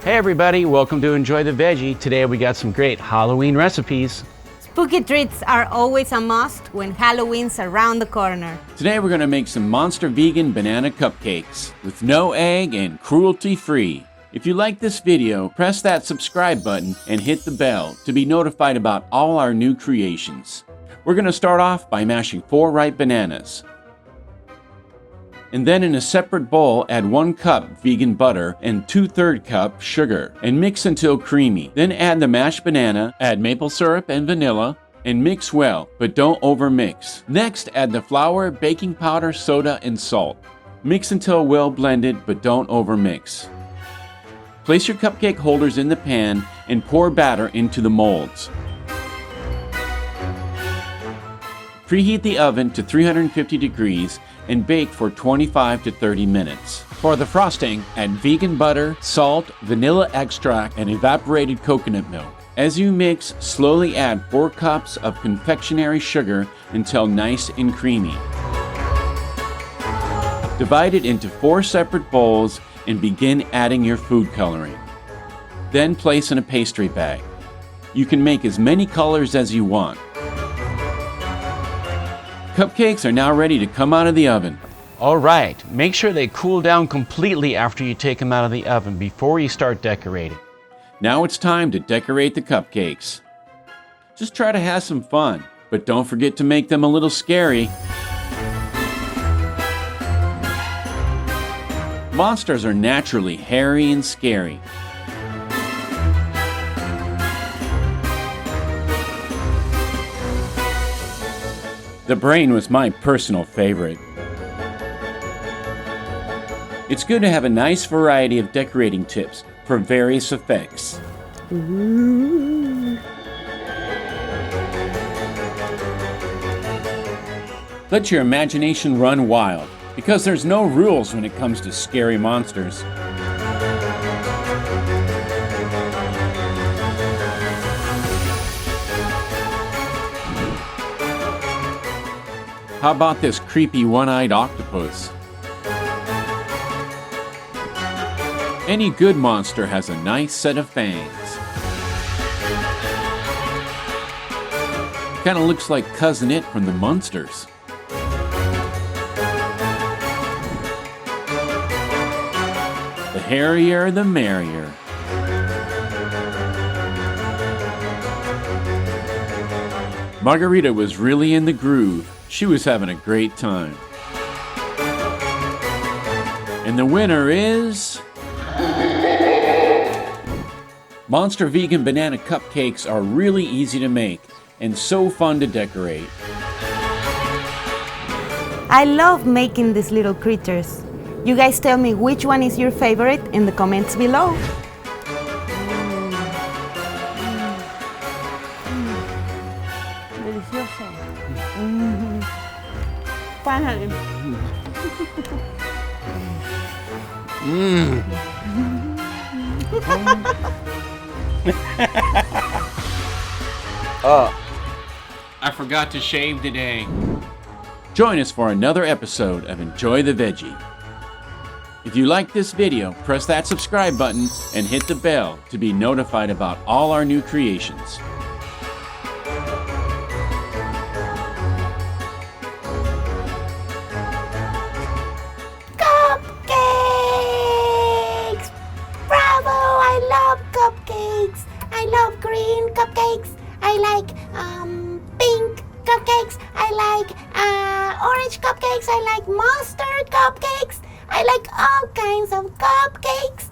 Hey everybody, welcome to Enjoy the Veggie. Today we got some great Halloween recipes. Spooky treats are always a must when Halloween's around the corner. Today we're going to make some Monster Vegan Banana Cupcakes with no egg and cruelty-free. If you like this video, press that subscribe button and hit the bell to be notified about all our new creations. We're going to start off by mashing 4 ripe bananas. And then in a separate bowl, add 1 cup vegan butter and 2/3 cup sugar and mix until creamy. Then add the mashed banana, add maple syrup and vanilla, and mix well, but don't overmix. Next, add the flour, baking powder, soda, and salt. Mix until well blended, but don't overmix. Place your cupcake holders in the pan and pour batter into the molds. Preheat the oven to 350 degrees and bake for 25 to 30 minutes. For the frosting, add vegan butter, salt, vanilla extract, and evaporated coconut milk. As you mix, slowly add 4 cups of confectionery sugar until nice and creamy. Divide it into 4 separate bowls and begin adding your food coloring. Then place in a pastry bag. You can make as many colors as you want. Cupcakes are now ready to come out of the oven. Alright, make sure they cool down completely after you take them out of the oven before you start decorating. Now it's time to decorate the cupcakes. Just try to have some fun, but don't forget to make them a little scary. Monsters are naturally hairy and scary. The brain was my personal favorite. It's good to have a nice variety of decorating tips for various effects. Let your imagination run wild, because there's no rules when it comes to scary monsters. How about this creepy one-eyed octopus? Any good monster has a nice set of fangs. Kinda looks like Cousin It from the Munsters. The hairier the merrier. Margarita was really in the groove. She was having a great time. And the winner is... Monster Vegan Banana Cupcakes are really easy to make and so fun to decorate. I love making these little creatures. You guys tell me which one is your favorite in the comments below. Delicioso. Finally. I forgot to shave today. Join us for another episode of Enjoy the Veggie. If you like this video, press that subscribe button and hit the bell to be notified about all our new creations. Cupcakes! Bravo! I love cupcakes. I love green cupcakes. I like pink cupcakes. I like orange cupcakes. I like mustard cupcakes. I like all kinds of cupcakes.